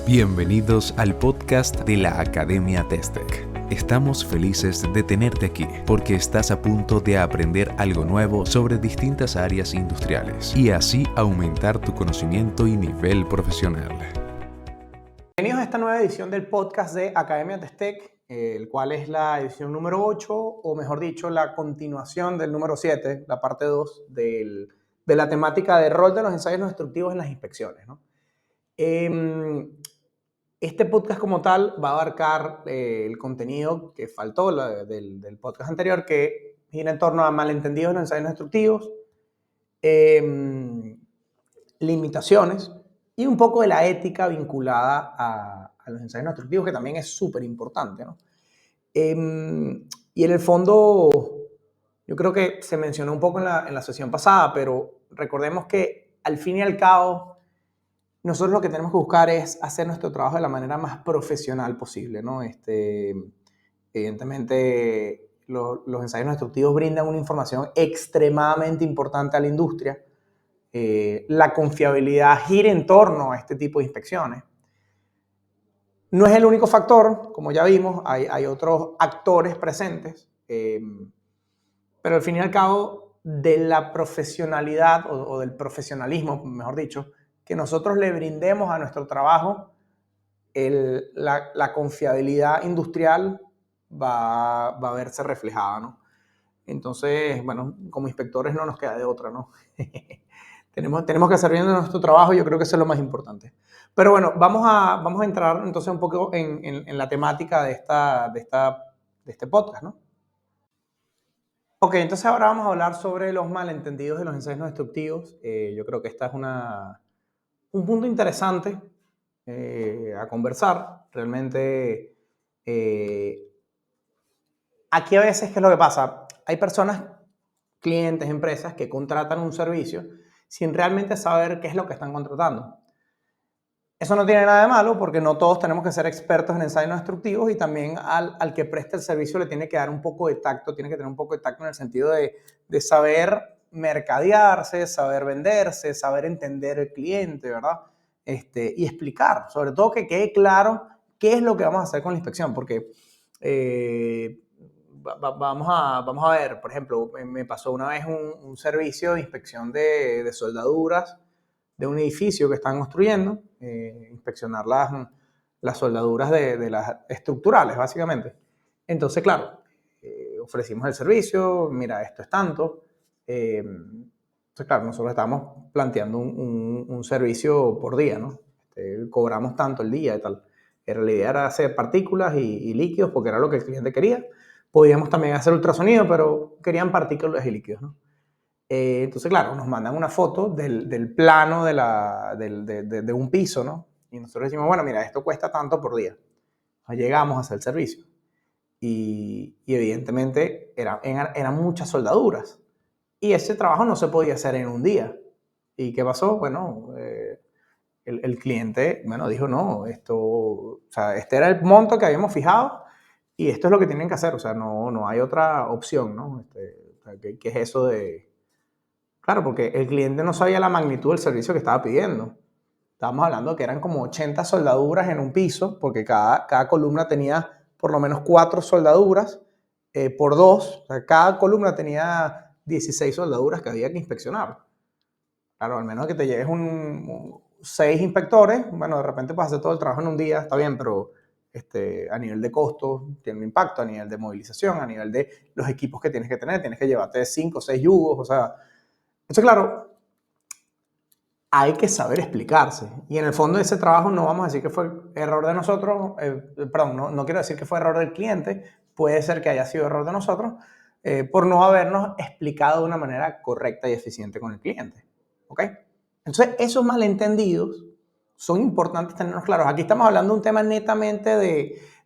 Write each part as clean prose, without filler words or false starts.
Bienvenidos al podcast de la Academia Testec. Estamos felices de tenerte aquí porque estás a punto de aprender algo nuevo sobre distintas áreas industriales y así aumentar tu conocimiento y nivel profesional. Bienvenidos a esta nueva edición del podcast de Academia Testec, el cual es la edición número 8, o mejor dicho, la continuación del número 7, la parte 2 de la temática de rol de los ensayos no destructivos en las inspecciones, ¿no? Este podcast como tal va a abarcar el contenido que faltó del podcast anterior, que gira en torno a malentendidos en los ensayos no destructivos, limitaciones y un poco de la ética vinculada a los ensayos no destructivos, que también es súper importante, ¿no? Y en el fondo, yo creo que se mencionó un poco en la sesión pasada, pero recordemos que al fin y al cabo, nosotros lo que tenemos que buscar es hacer nuestro trabajo de la manera más profesional posible, ¿no? Evidentemente, los ensayos no destructivos brindan una información extremadamente importante a la industria. La confiabilidad gira en torno a este tipo de inspecciones. No es el único factor, como ya vimos, hay otros actores presentes, pero al fin y al cabo, de la profesionalidad o del profesionalismo, mejor dicho, que nosotros le brindemos a nuestro trabajo, la confiabilidad industrial va a verse reflejada, ¿no? Entonces, bueno, como inspectores no nos queda de otra, ¿no? Tenemos que hacer bien nuestro trabajo, yo creo que eso es lo más importante. Pero bueno, vamos a entrar entonces un poco en la temática de este podcast, ¿no? Ok, entonces ahora vamos a hablar sobre los malentendidos de los ensayos no destructivos. Yo creo que esta es un punto interesante a conversar. Realmente, aquí a veces, ¿qué es lo que pasa? Hay personas, clientes, empresas que contratan un servicio sin realmente saber qué es lo que están contratando. Eso no tiene nada de malo porque no todos tenemos que ser expertos en ensayos no destructivos, y también al que presta el servicio le tiene que dar un poco de tacto, tiene que tener un poco de tacto en el sentido de saber mercadearse, saber venderse, saber entender el cliente, ¿verdad? Y explicar, sobre todo que quede claro qué es lo que vamos a hacer con la inspección, porque vamos a ver, por ejemplo, me pasó una vez un servicio de inspección de soldaduras de un edificio que están construyendo, inspeccionar las soldaduras de las estructurales, básicamente. Entonces, claro, ofrecimos el servicio, mira, esto es tanto. Entonces, claro, nosotros estamos planteando un servicio por día, ¿no? Cobramos tanto el día y tal. La idea era hacer partículas y líquidos porque era lo que el cliente quería. Podíamos también hacer ultrasonido, pero querían partículas y líquidos, ¿no? Entonces, claro, nos mandan una foto del plano de un piso, ¿no? Y nosotros decimos, bueno, mira, esto cuesta tanto por día. Llegamos a hacer el servicio. Y evidentemente eran muchas soldaduras. Y ese trabajo no se podía hacer en un día. ¿Y qué pasó? Bueno, el cliente, bueno, dijo, no, o sea, este era el monto que habíamos fijado y esto es lo que tienen que hacer. O sea, no hay otra opción, ¿no? O sea, ¿qué es eso de...? Claro, porque el cliente no sabía la magnitud del servicio que estaba pidiendo. Estábamos hablando de que eran como 80 soldaduras en un piso, porque cada columna tenía por lo menos 4 soldaduras por 2. O sea, cada columna tenía 16 soldaduras que había que inspeccionar. Claro, al menos que te lleves 6 inspectores, bueno, de repente puedes hacer todo el trabajo en un día, está bien, pero a nivel de costos tiene un impacto, a nivel de movilización, a nivel de los equipos que tienes que tener, tienes que llevarte 5 o 6 yugos, o sea... Entonces, claro, hay que saber explicarse. Y en el fondo de ese trabajo no vamos a decir que fue error de nosotros, perdón, no quiero decir que fue error del cliente, puede ser que haya sido error de nosotros por no habernos explicado de una manera correcta y eficiente con el cliente. ¿Ok? Entonces, esos malentendidos son importantes tenerlos claros. Aquí estamos hablando de un tema netamente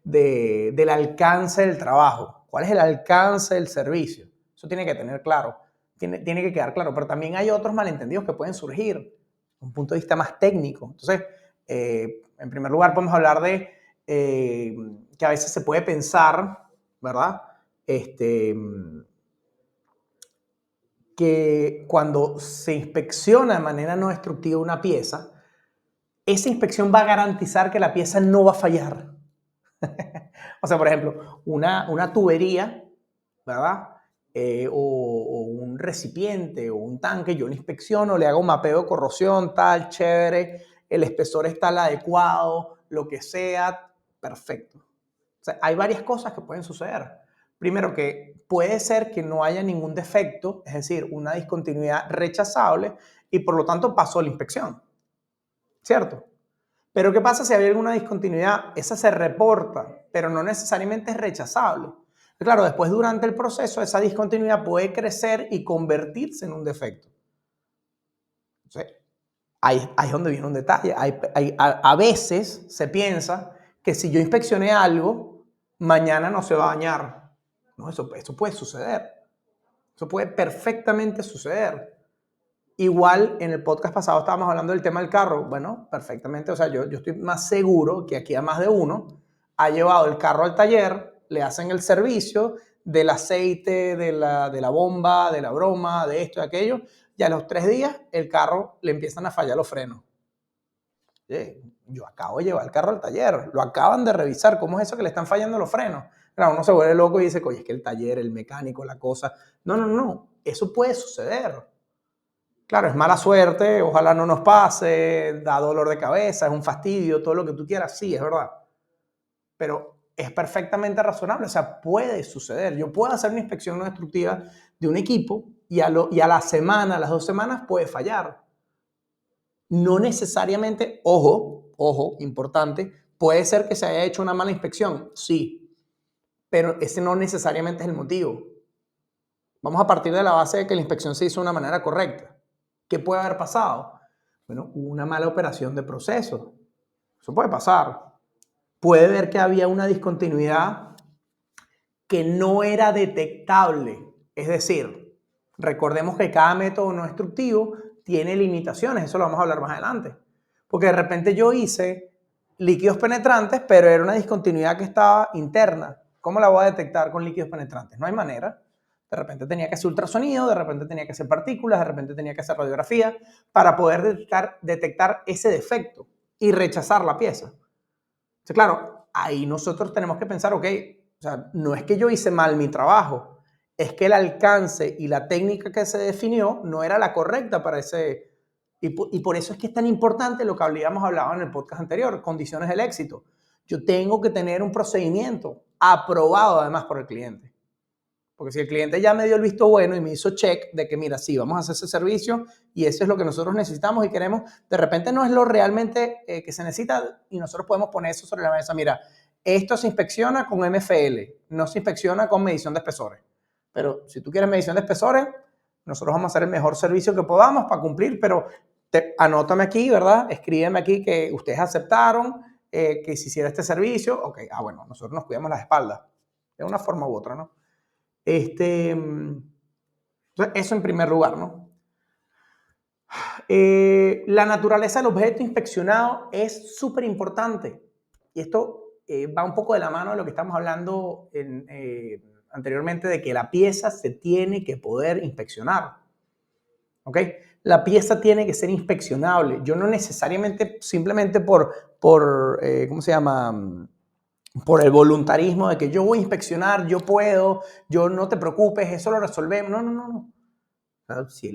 del alcance del trabajo. ¿Cuál es el alcance del servicio? Eso tiene que tener claro, tiene que quedar claro, pero también hay otros malentendidos que pueden surgir un punto de vista más técnico. Entonces, en primer lugar, podemos hablar de que a veces se puede pensar, ¿verdad? Que cuando se inspecciona de manera no destructiva una pieza, esa inspección va a garantizar que la pieza no va a fallar. O sea, por ejemplo, una tubería, ¿verdad? O un recipiente o un tanque, yo lo inspecciono, le hago un mapeo de corrosión, tal, chévere, el espesor está al adecuado, lo que sea, perfecto. O sea, hay varias cosas que pueden suceder. Primero, que puede ser que no haya ningún defecto, es decir, una discontinuidad rechazable, y por lo tanto pasó la inspección, ¿cierto? Pero ¿qué pasa si hay alguna discontinuidad? Esa se reporta, pero no necesariamente es rechazable. Claro, después durante el proceso esa discontinuidad puede crecer y convertirse en un defecto. Entonces, ahí es donde viene un detalle. A veces se piensa que si yo inspeccioné algo, mañana no se va a dañar. No, eso puede suceder. Eso puede perfectamente suceder. Igual en el podcast pasado estábamos hablando del tema del carro. Bueno, perfectamente. O sea, yo estoy más seguro que aquí a más de uno ha llevado el carro al taller, le hacen el servicio del aceite, de la bomba, de la broma, de esto y aquello, y a los 3 días el carro le empiezan a fallar los frenos. Yo acabo de llevar el carro al taller, lo acaban de revisar, ¿cómo es eso que le están fallando los frenos? Claro, uno se vuelve loco y dice, oye, es que el taller, el mecánico, la cosa. No, eso puede suceder. Claro, es mala suerte, ojalá no nos pase, da dolor de cabeza, es un fastidio, todo lo que tú quieras, sí, es verdad. Pero es perfectamente razonable, o sea, puede suceder. Yo puedo hacer una inspección no destructiva de un equipo y a la semana, a las 2 semanas puede fallar. No necesariamente, ojo, importante, puede ser que se haya hecho una mala inspección, sí, pero ese no necesariamente es el motivo. Vamos a partir de la base de que la inspección se hizo de una manera correcta. ¿Qué puede haber pasado? Bueno, hubo una mala operación de proceso. Eso puede pasar. Puede ver que había una discontinuidad que no era detectable. Es decir, recordemos que cada método no destructivo tiene limitaciones. Eso lo vamos a hablar más adelante. Porque de repente yo hice líquidos penetrantes, pero era una discontinuidad que estaba interna. ¿Cómo la voy a detectar con líquidos penetrantes? No hay manera. De repente tenía que hacer ultrasonido, de repente tenía que hacer partículas, de repente tenía que hacer radiografía para poder detectar ese defecto y rechazar la pieza. Entonces, claro, ahí nosotros tenemos que pensar, ok, o sea, no es que yo hice mal mi trabajo, es que el alcance y la técnica que se definió no era la correcta para ese. Y por eso es que es tan importante lo que habíamos hablado en el podcast anterior, condiciones del éxito. Yo tengo que tener un procedimiento aprobado además por el cliente. Porque si el cliente ya me dio el visto bueno y me hizo check de que, mira, sí, vamos a hacer ese servicio y eso es lo que nosotros necesitamos y queremos, de repente no es lo realmente que se necesita y nosotros podemos poner eso sobre la mesa. Mira, esto se inspecciona con MFL, no se inspecciona con medición de espesores. Pero si tú quieres medición de espesores, nosotros vamos a hacer el mejor servicio que podamos para cumplir, pero anótame aquí, ¿verdad? Escríbeme aquí que ustedes aceptaron que se hiciera este servicio. Ok, bueno, nosotros nos cuidamos las espaldas, de una forma u otra, ¿no? Eso en primer lugar, ¿no? La naturaleza del objeto inspeccionado es súper importante. Y esto va un poco de la mano de lo que estamos hablando anteriormente, de que la pieza se tiene que poder inspeccionar. ¿Ok? La pieza tiene que ser inspeccionable. Yo no necesariamente, simplemente ¿cómo se llama? Por el voluntarismo de que yo voy a inspeccionar, yo puedo, yo no te preocupes, eso lo resolvemos. No. Si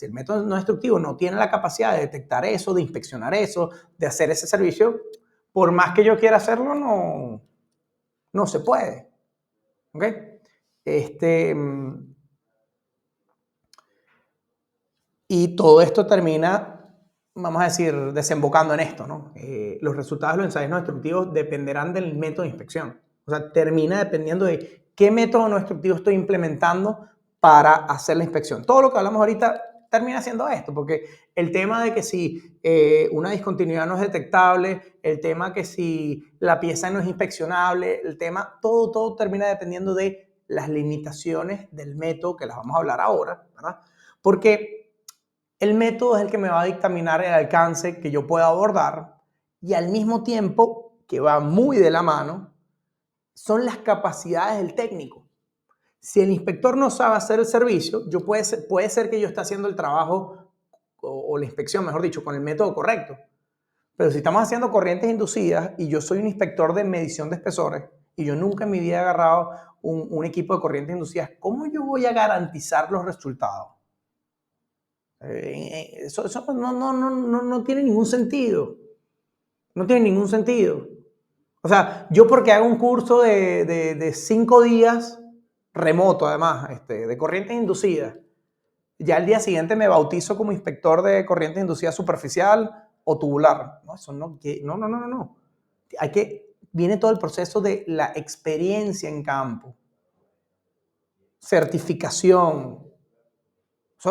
el método no destructivo no tiene la capacidad de detectar eso, de inspeccionar eso, de hacer ese servicio, por más que yo quiera hacerlo, no se puede. ¿Ok? Y todo esto termina, vamos a decir, desembocando en esto, ¿no? Los resultados de los ensayos no destructivos dependerán del método de inspección. O sea, termina dependiendo de qué método no destructivo estoy implementando para hacer la inspección. Todo lo que hablamos ahorita termina siendo esto, porque el tema de que si una discontinuidad no es detectable, el tema que si la pieza no es inspeccionable, el tema, todo termina dependiendo de las limitaciones del método, que las vamos a hablar ahora, ¿verdad? Porque el método es el que me va a dictaminar el alcance que yo pueda abordar y al mismo tiempo, que va muy de la mano, son las capacidades del técnico. Si el inspector no sabe hacer el servicio, puede ser que yo esté haciendo el trabajo o la inspección, mejor dicho, con el método correcto. Pero si estamos haciendo corrientes inducidas y yo soy un inspector de medición de espesores y yo nunca en mi vida he agarrado un equipo de corrientes inducidas, ¿cómo yo voy a garantizar los resultados? Eso no tiene ningún sentido. No tiene ningún sentido. O sea, yo porque hago un curso de 5 días, remoto además, de corrientes inducidas, ya el día siguiente me bautizo como inspector de corriente inducida superficial o tubular. No, eso no. Viene todo el proceso de la experiencia en campo, certificación.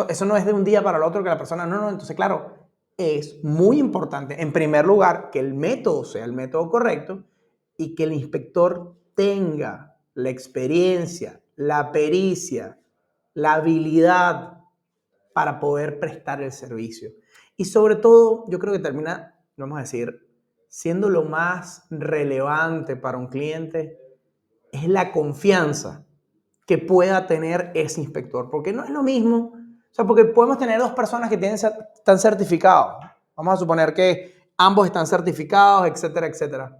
Eso no es de un día para el otro que la persona, no. Entonces, claro, es muy importante, en primer lugar, que el método sea el método correcto y que el inspector tenga la experiencia, la pericia, la habilidad para poder prestar el servicio. Y sobre todo, yo creo que termina, vamos a decir, siendo lo más relevante para un cliente, es la confianza que pueda tener ese inspector. Porque no es lo mismo, o sea, porque podemos tener dos personas que están certificados. Vamos a suponer que ambos están certificados, etcétera, etcétera.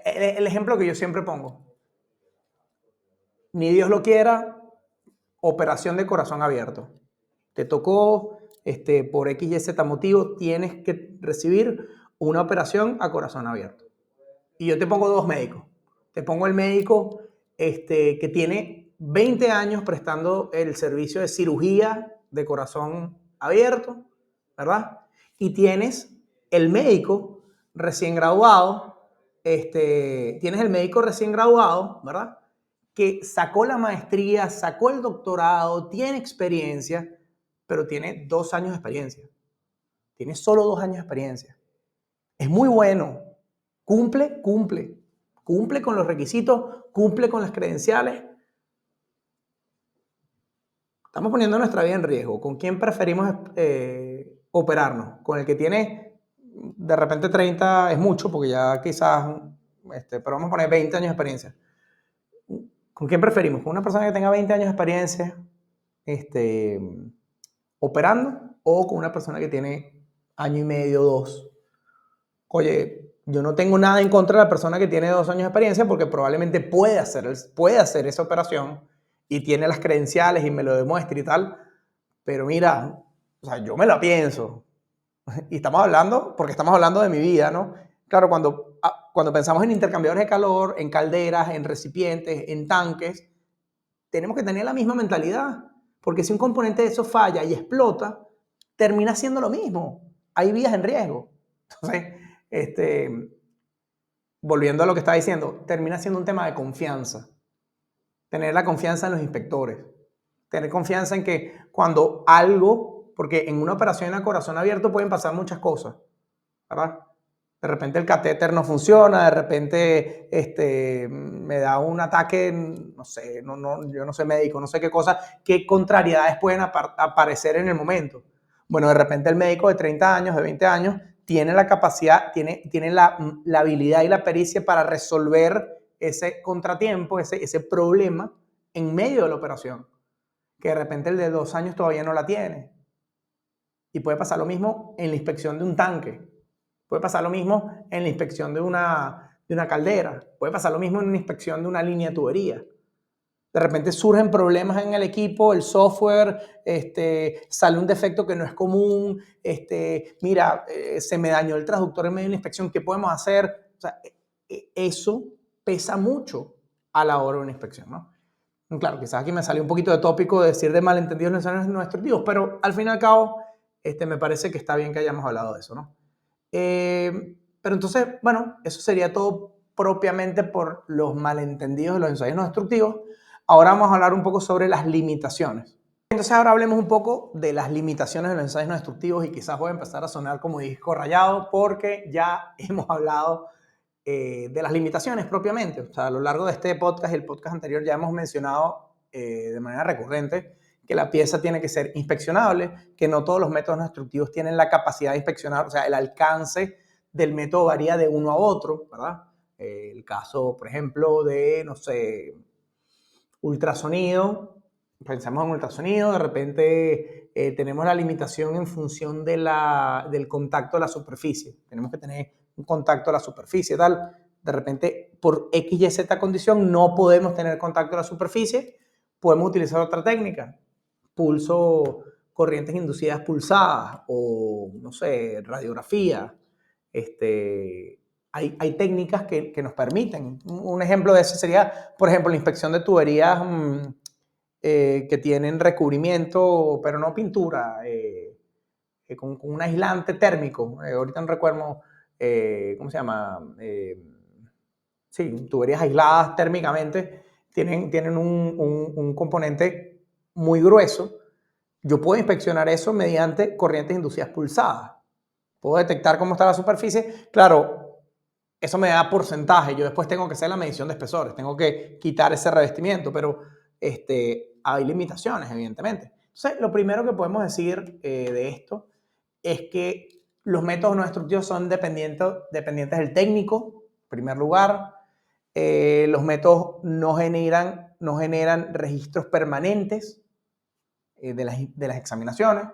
El ejemplo que yo siempre pongo, ni Dios lo quiera, operación de corazón abierto. Te tocó, por X, Y, Z motivo, tienes que recibir una operación a corazón abierto. Y yo te pongo dos médicos. Te pongo el médico que tiene 20 años prestando el servicio de cirugía de corazón abierto, ¿verdad? Y tienes el médico recién graduado, ¿verdad? Que sacó la maestría, sacó el doctorado, tiene experiencia, pero tiene 2 años de experiencia. Tiene solo 2 años de experiencia. Es muy bueno. Cumple con los requisitos, cumple con las credenciales. Estamos poniendo nuestra vida en riesgo. ¿Con quién preferimos operarnos? ¿Con el que tiene de repente 30? Es mucho, porque ya quizás, pero vamos a poner 20 años de experiencia. ¿Con quién preferimos? ¿Con una persona que tenga 20 años de experiencia operando o con una persona que tiene año y medio, 2? Oye, yo no tengo nada en contra de la persona que tiene 2 años de experiencia porque probablemente puede hacer esa operación y tiene las credenciales y me lo demuestra y tal, pero mira, o sea, yo me la pienso. Y porque estamos hablando de mi vida, ¿no? Claro, cuando pensamos en intercambiadores de calor, en calderas, en recipientes, en tanques, tenemos que tener la misma mentalidad, porque si un componente de eso falla y explota, termina siendo lo mismo. Hay vidas en riesgo. Entonces, volviendo a lo que estaba diciendo, termina siendo un tema de confianza. Tener la confianza en los inspectores. Tener confianza en que cuando algo, porque en una operación a corazón abierto pueden pasar muchas cosas, ¿verdad? De repente el catéter no funciona, de repente me da un ataque, no sé, yo no soy médico, no sé qué cosa, qué contrariedades pueden aparecer en el momento. Bueno, de repente el médico de 30 años, de 20 años, tiene la capacidad, tiene la habilidad y la pericia para resolver ese contratiempo, ese problema en medio de la operación, que de repente el de 2 años todavía no la tiene. Y puede pasar lo mismo en la inspección de un tanque. Puede pasar lo mismo en la inspección de una caldera. Puede pasar lo mismo en una inspección de una línea de tubería. De repente surgen problemas en el equipo, el software, sale un defecto que no es común, mira, se me dañó el transductor en medio de la inspección, ¿qué podemos hacer? O sea, eso pesa mucho a la hora de una inspección, ¿no? Claro, quizás aquí me salió un poquito de tópico de decir de malentendidos en los ensayos no destructivos, pero al fin y al cabo, me parece que está bien que hayamos hablado de eso, ¿no? Pero entonces, bueno, eso sería todo propiamente por los malentendidos de los ensayos no destructivos. Ahora vamos a hablar un poco sobre las limitaciones. Entonces ahora hablemos un poco de las limitaciones de los ensayos no destructivos y quizás voy a empezar a sonar como disco rayado porque ya hemos hablado de las limitaciones propiamente. O sea, a lo largo de este podcast y el podcast anterior ya hemos mencionado de manera recurrente que la pieza tiene que ser inspeccionable, que no todos los métodos no destructivos tienen la capacidad de inspeccionar, o sea, el alcance del método varía de uno a otro, ¿verdad? El caso, por ejemplo, de, no sé, ultrasonido. Pensamos en ultrasonido, de repente tenemos la limitación en función del contacto a la superficie. Tenemos que tener un contacto a la superficie, tal. De repente, por X, Y, Z condición, no podemos tener contacto a la superficie. Podemos utilizar otra técnica. Pulso, corrientes inducidas pulsadas o, no sé, radiografía. Hay técnicas que nos permiten. Un ejemplo de eso sería, por ejemplo, la inspección de tuberías que tienen recubrimiento, pero no pintura, con un aislante térmico. Ahorita no recuerdo, ¿cómo se llama? Sí, tuberías aisladas térmicamente tienen un componente muy grueso. Yo puedo inspeccionar eso mediante corrientes inducidas pulsadas. Puedo detectar cómo está la superficie. Claro, eso me da porcentaje. Yo después tengo que hacer la medición de espesores. Tengo que quitar ese revestimiento, pero hay limitaciones, evidentemente. Entonces, lo primero que podemos decir de esto es que los métodos no destructivos son dependientes del técnico, en primer lugar. Los métodos no generan registros permanentes de las examinaciones.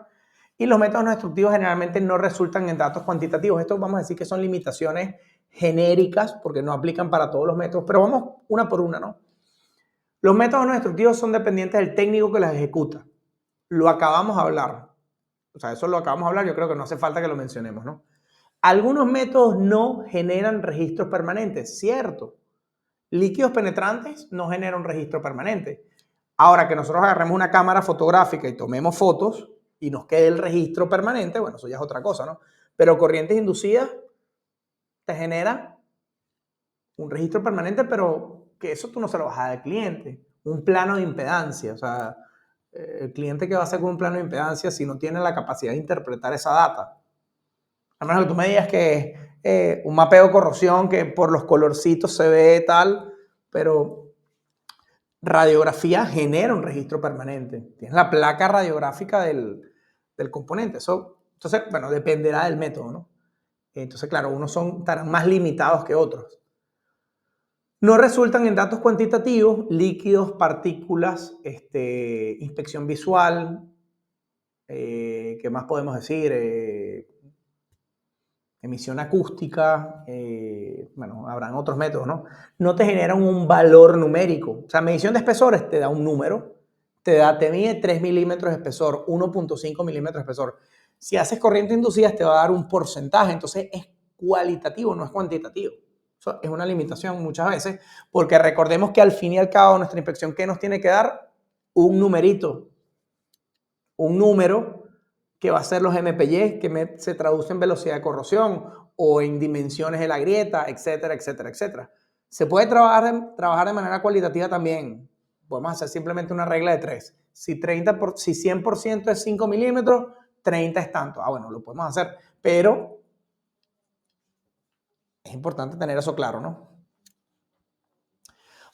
Y los métodos no destructivos generalmente no resultan en datos cuantitativos. Esto vamos a decir que son limitaciones genéricas porque no aplican para todos los métodos, pero vamos una por una, ¿no? Los métodos no destructivos son dependientes del técnico que las ejecuta. Lo acabamos de hablar. O sea, eso lo acabamos de hablar, yo creo que no hace falta que lo mencionemos, ¿no? Algunos métodos no generan registros permanentes, cierto. Líquidos penetrantes no generan un registro permanente. Ahora que nosotros agarremos una cámara fotográfica y tomemos fotos y nos quede el registro permanente, bueno, eso ya es otra cosa, ¿no? Pero corrientes inducidas te generan un registro permanente, pero que eso tú no se lo vas a dar al cliente. Un plano de impedancia, o sea, el cliente que va a hacer con un plano de impedancia si no tiene la capacidad de interpretar esa data. A menos que tú me digas que un mapeo de corrosión que por los colorcitos se ve tal, pero radiografía genera un registro permanente. Tienes la placa radiográfica del componente. Eso, entonces, bueno, dependerá del método, ¿no? Entonces, claro, unos estarán más limitados que otros. No resultan en datos cuantitativos, líquidos, partículas, inspección visual, ¿qué más podemos decir? Emisión acústica, bueno, habrán otros métodos, ¿no? No te generan un valor numérico. O sea, medición de espesores te da un número, te mide 3 milímetros de espesor, 1.5 milímetros de espesor. Si haces corriente inducida te va a dar un porcentaje, entonces es cualitativo, no es cuantitativo. Eso es una limitación muchas veces, porque recordemos que al fin y al cabo nuestra inspección, ¿qué nos tiene que dar? Un numerito, un número que va a ser los MPY, que se traduce en velocidad de corrosión o en dimensiones de la grieta, etcétera, etcétera, etcétera. Se puede trabajar de manera cualitativa también. Podemos hacer simplemente una regla de 3. Si 100% es 5 milímetros, 30 es tanto. Ah, bueno, lo podemos hacer, pero es importante tener eso claro, ¿no?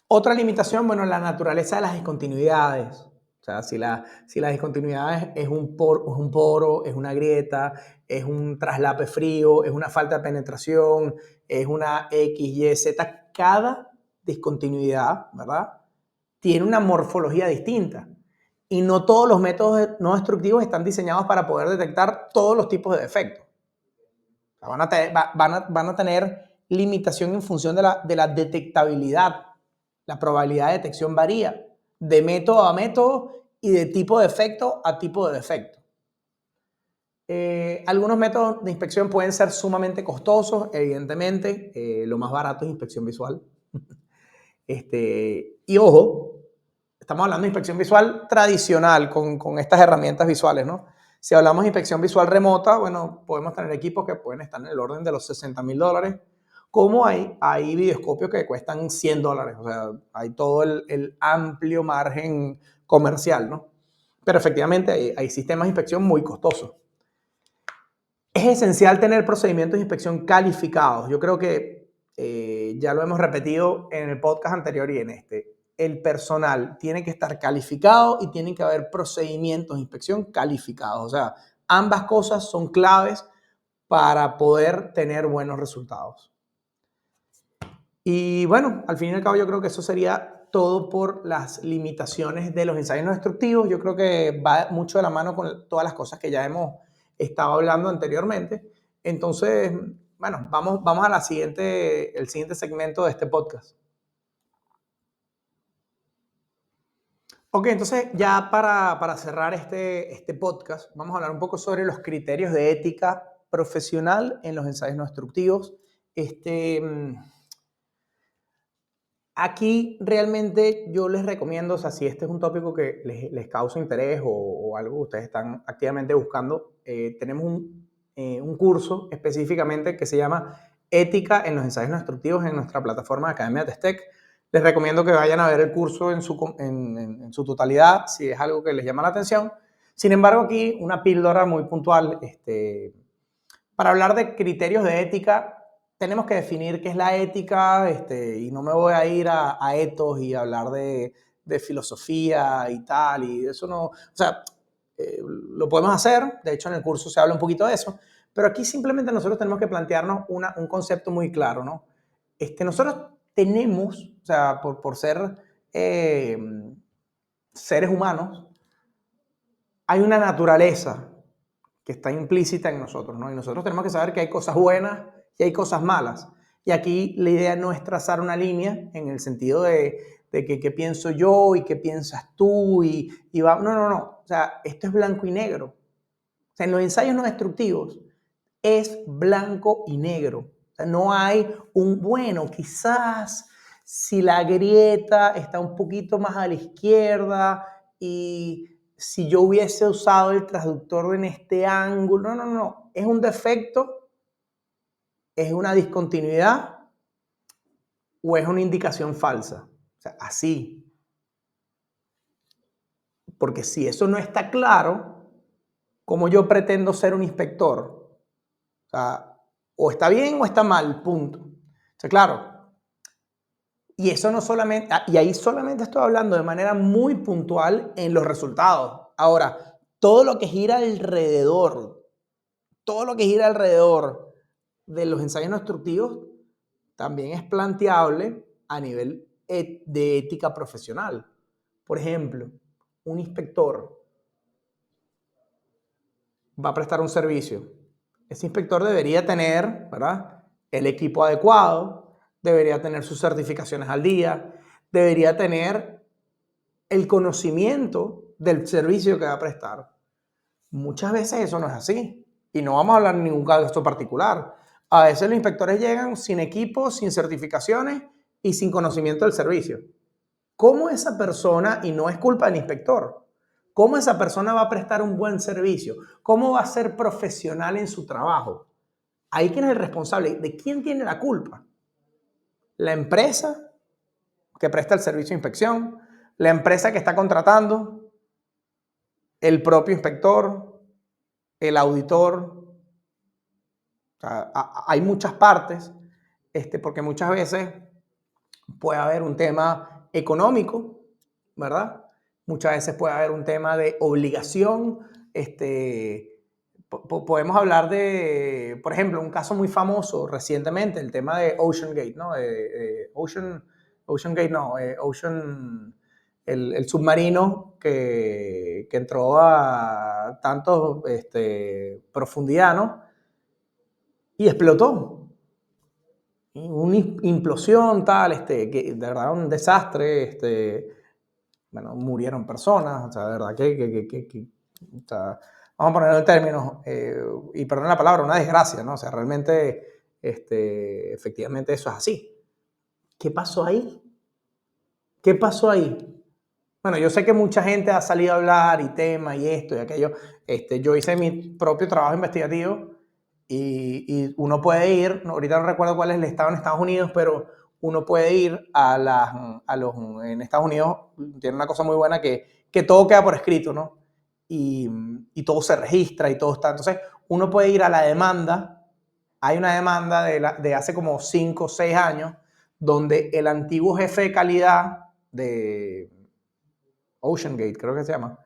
Otra limitación, bueno, la naturaleza de las discontinuidades. O sea, si la discontinuidad es un poro, es una grieta, es un traslape frío, es una falta de penetración, es una X, Y, Z, cada discontinuidad, ¿verdad? Tiene una morfología distinta. Y no todos los métodos no destructivos están diseñados para poder detectar todos los tipos de defectos. O sea, van a tener limitación en función de la detectabilidad. La probabilidad de detección varía de método a método y de tipo de defecto a tipo de defecto. Algunos métodos de inspección pueden ser sumamente costosos, evidentemente. Lo más barato es inspección visual. Y ojo, estamos hablando de inspección visual tradicional con estas herramientas visuales, ¿no? Si hablamos de inspección visual remota, bueno, podemos tener equipos que pueden estar en el orden de los $60,000, como hay videoscopios que cuestan $100, o sea, hay todo el amplio margen comercial, ¿no? Pero efectivamente hay sistemas de inspección muy costosos. Es esencial tener procedimientos de inspección calificados. Yo creo que ya lo hemos repetido en el podcast anterior y en este. El personal tiene que estar calificado y tienen que haber procedimientos de inspección calificados. O sea, ambas cosas son claves para poder tener buenos resultados. Y bueno, al fin y al cabo yo creo que eso sería todo por las limitaciones de los ensayos no destructivos. Yo creo que va mucho de la mano con todas las cosas que ya hemos estado hablando anteriormente. Entonces, bueno, vamos a el siguiente segmento de este podcast. Ok, entonces ya para cerrar este podcast, vamos a hablar un poco sobre los criterios de ética profesional en los ensayos no destructivos. Aquí realmente yo les recomiendo, o sea, si este es un tópico que les causa interés o algo que ustedes están activamente buscando, tenemos un curso específicamente que se llama Ética en los ensayos no destructivos en nuestra plataforma de Academia Testec. Les recomiendo que vayan a ver el curso en su totalidad, si es algo que les llama la atención. Sin embargo, aquí una píldora muy puntual. Para hablar de criterios de ética, tenemos que definir qué es la ética, y no me voy a ir a etos y hablar de filosofía y tal, y eso no, o sea, lo podemos hacer, de hecho en el curso se habla un poquito de eso, pero aquí simplemente nosotros tenemos que plantearnos un concepto muy claro, ¿no? Nosotros tenemos, o sea, por ser seres humanos, hay una naturaleza que está implícita en nosotros, ¿no? Y nosotros tenemos que saber que hay cosas buenas y hay cosas malas. Y aquí la idea no es trazar una línea en el sentido de que qué pienso yo y qué piensas tú no. O sea, esto es blanco y negro. O sea, en los ensayos no destructivos es blanco y negro. O sea, no hay bueno, quizás si la grieta está un poquito más a la izquierda y si yo hubiese usado el transductor en este ángulo. No. Es un defecto, es una discontinuidad o es una indicación falsa. O sea, así. Porque si eso no está claro, ¿cómo yo pretendo ser un inspector? O sea, o está bien o está mal, punto. O sea, claro. Y eso no solamente, y ahí solamente estoy hablando de manera muy puntual en los resultados. Ahora, todo lo que gira alrededor de los ensayos no destructivos también es planteable a nivel de ética profesional. Por ejemplo, un inspector va a prestar un servicio. Ese inspector debería tener, ¿verdad?, el equipo adecuado, debería tener sus certificaciones al día, debería tener el conocimiento del servicio que va a prestar. Muchas veces eso no es así. Y no vamos a hablar de ningún caso particular. A veces los inspectores llegan sin equipo, sin certificaciones y sin conocimiento del servicio. ¿Cómo esa persona, y no es culpa del inspector, cómo esa persona va a prestar un buen servicio? ¿Cómo va a ser profesional en su trabajo? Ahí quién es el responsable. ¿De quién tiene la culpa? ¿La empresa que presta el servicio de inspección? ¿La empresa que está contratando? ¿El propio inspector? ¿El auditor? O sea, hay muchas partes, porque muchas veces puede haber un tema económico, ¿verdad? Muchas veces puede haber un tema de obligación. Podemos hablar de, por ejemplo, un caso muy famoso recientemente, el tema de Ocean Gate, ¿no? Ocean Gate, no, el submarino que entró a tanto profundidad, ¿no? Y explotó. Una implosión tal, que de verdad un desastre, bueno, murieron personas, o sea, de verdad o sea, vamos a ponerlo en términos, y perdón la palabra, una desgracia, ¿no? O sea, realmente, efectivamente eso es así. ¿Qué pasó ahí? ¿Qué pasó ahí? Bueno, yo sé que mucha gente ha salido a hablar y tema y esto y aquello. Yo hice mi propio trabajo investigativo y uno puede ir, ahorita no recuerdo cuál es el estado en Estados Unidos, pero uno puede ir en Estados Unidos, tiene una cosa muy buena que todo queda por escrito, ¿no? Y todo se registra y todo está. Entonces, uno puede ir a la demanda. Hay una demanda de hace como 5 o 6 años, donde el antiguo jefe de calidad de Ocean Gate, creo que se llama,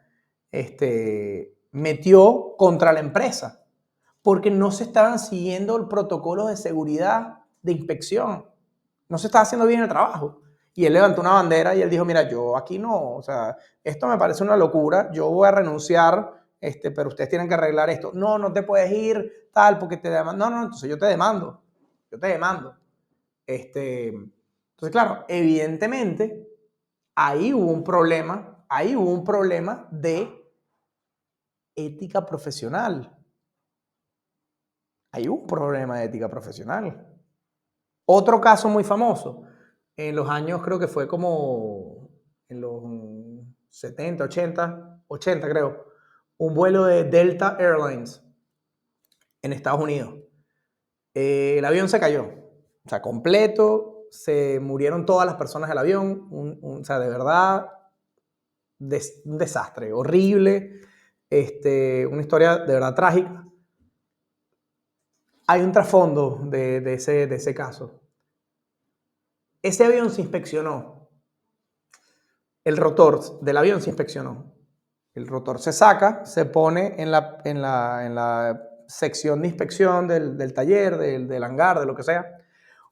metió contra la empresa porque no se estaban siguiendo el protocolo de seguridad de inspección. No se estaba haciendo bien el trabajo. Y él levantó una bandera y él dijo, mira, yo aquí no, o sea, esto me parece una locura, yo voy a renunciar, pero ustedes tienen que arreglar esto. No, no te puedes ir, tal, porque te demando. No, entonces yo te demando. Entonces, claro, evidentemente, ahí hubo un problema de ética profesional. Hay un problema de ética profesional. Otro caso muy famoso, en los años, creo que fue como en los 70, 80 creo, un vuelo de Delta Airlines en Estados Unidos. El avión se cayó, o sea, completo, se murieron todas las personas del avión, o sea, de verdad, un desastre, horrible, una historia de verdad trágica. Hay un trasfondo de ese caso. Ese avión se inspeccionó. El rotor del avión se inspeccionó. El rotor se saca, se pone en la sección de inspección del taller, del hangar, de lo que sea.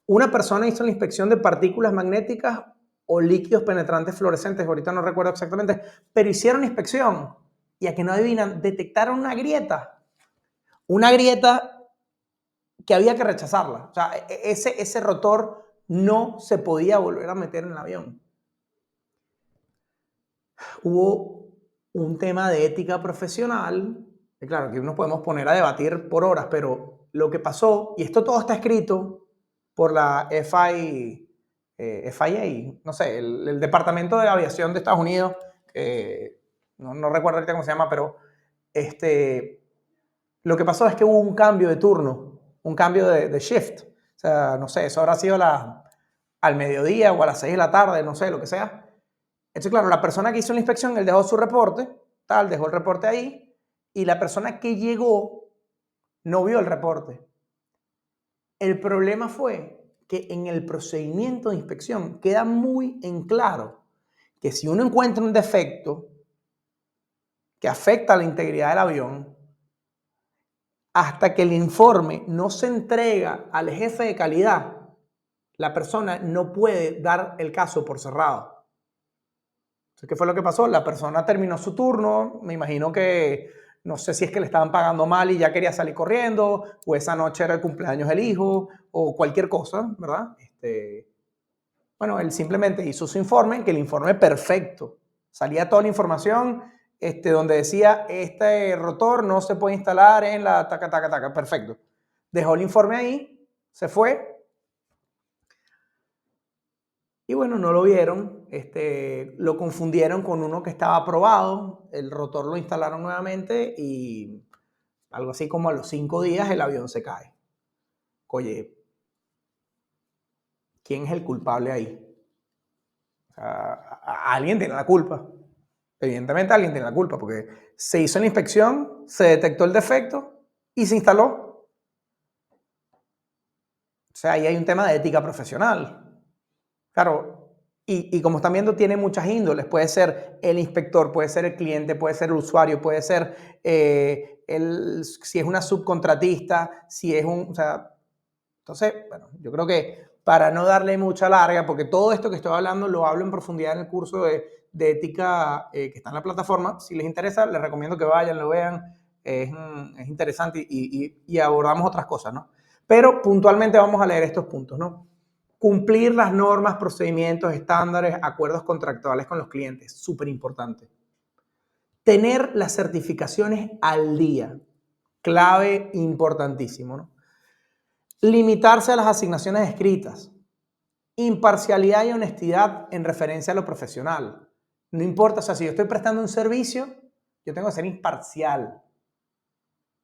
Una persona hizo la inspección de partículas magnéticas o líquidos penetrantes fluorescentes, ahorita no recuerdo exactamente, pero hicieron inspección y a que no adivinan, detectaron una grieta que había que rechazarla. O sea, ese rotor no se podía volver a meter en el avión. Hubo un tema de ética profesional, que claro, aquí nos podemos poner a debatir por horas, pero lo que pasó, y esto todo está escrito por la FIA, no sé, el Departamento de Aviación de Estados Unidos, no recuerdo ahorita cómo se llama, pero lo que pasó es que hubo un cambio de turno, un cambio de shift. O sea, no sé, eso habrá sido al mediodía o a las 6 de la tarde, no sé, lo que sea. Entonces, claro, la persona que hizo la inspección, él dejó su reporte, dejó el reporte ahí, y la persona que llegó no vio el reporte. El problema fue que en el procedimiento de inspección queda muy en claro que si uno encuentra un defecto que afecta a la integridad del avión, hasta que el informe no se entrega al jefe de calidad, la persona no puede dar el caso por cerrado. Entonces, ¿qué fue lo que pasó? La persona terminó su turno, me imagino que, no sé si es que le estaban pagando mal y ya quería salir corriendo, o esa noche era el cumpleaños del hijo, o cualquier cosa, ¿verdad? Bueno, él simplemente hizo su informe, que el informe perfecto. Salía toda la información donde decía, este rotor no se puede instalar en la taca, perfecto. Dejó el informe ahí, se fue. Y bueno, no lo vieron, lo confundieron con uno que estaba aprobado, el rotor lo instalaron nuevamente y algo así como a los 5 días el avión se cae. Oye, ¿quién es el culpable ahí? O sea, alguien tiene la culpa. Evidentemente alguien tiene la culpa porque se hizo la inspección, se detectó el defecto y se instaló. O sea, ahí hay un tema de ética profesional. Claro, y como están viendo, tiene muchas índoles. Puede ser el inspector, puede ser el cliente, puede ser el usuario, puede ser si es una subcontratista, si es un... O sea, entonces, bueno, yo creo que para no darle mucha larga, porque todo esto que estoy hablando lo hablo en profundidad en el curso de ética que está en la plataforma. Si les interesa, les recomiendo que vayan, lo vean. Es interesante y abordamos otras cosas, ¿no? Pero puntualmente vamos a leer estos puntos, ¿no? Cumplir las normas, procedimientos, estándares, acuerdos contractuales con los clientes, súper importante. Tener las certificaciones al día, clave importantísimo, ¿no? Limitarse a las asignaciones escritas. Imparcialidad y honestidad en referencia a lo profesional. No importa, o sea, si yo estoy prestando un servicio, yo tengo que ser imparcial.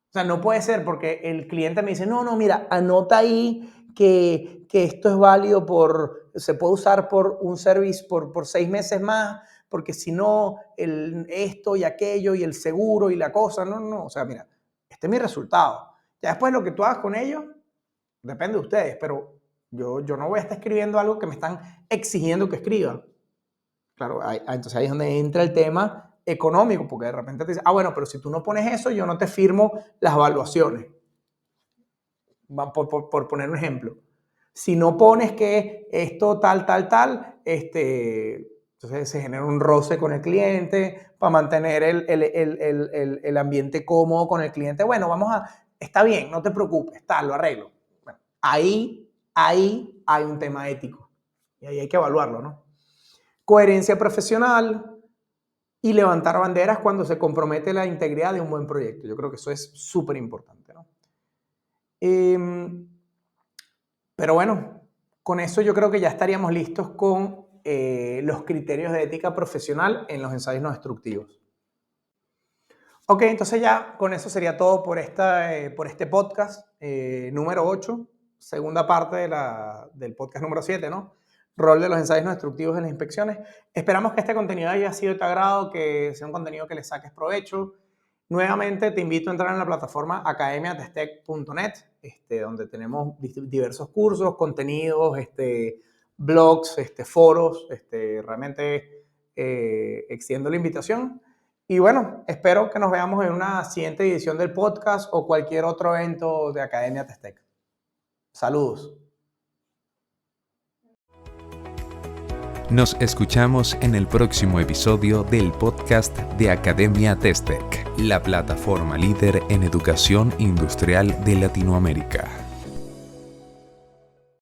O sea, no puede ser porque el cliente me dice, no, mira, anota ahí que esto es válido se puede usar por un service por 6 meses más, porque si no, esto y aquello y el seguro y la cosa, no, o sea, mira, este es mi resultado. Ya después lo que tú hagas con ellos, depende de ustedes, pero yo no voy a estar escribiendo algo que me están exigiendo que escriba. Claro, entonces ahí es donde entra el tema económico, porque de repente te dicen, bueno, pero si tú no pones eso, yo no te firmo las evaluaciones. Por poner un ejemplo. Si no pones que esto tal, entonces se genera un roce con el cliente para mantener el ambiente cómodo con el cliente. Bueno, está bien, no te preocupes, lo arreglo. Bueno, ahí hay un tema ético y ahí hay que evaluarlo, ¿no? Coherencia profesional y levantar banderas cuando se compromete la integridad de un buen proyecto. Yo creo que eso es súper importante, ¿no? Pero bueno, con eso yo creo que ya estaríamos listos con los criterios de ética profesional en los ensayos no destructivos. Ok, entonces ya con eso sería todo por este podcast número 8, segunda parte del podcast número 7, ¿no? Rol de los ensayos no destructivos en las inspecciones. Esperamos que este contenido haya sido de tu agrado, que sea un contenido que le saques provecho. Nuevamente te invito a entrar en la plataforma academiatestec.net, donde tenemos diversos cursos, contenidos, blogs, foros. Realmente extiendo la invitación. Y bueno, espero que nos veamos en una siguiente edición del podcast o cualquier otro evento de Academia Testec. Saludos. Nos escuchamos en el próximo episodio del podcast de Academia Testec, la plataforma líder en educación industrial de Latinoamérica.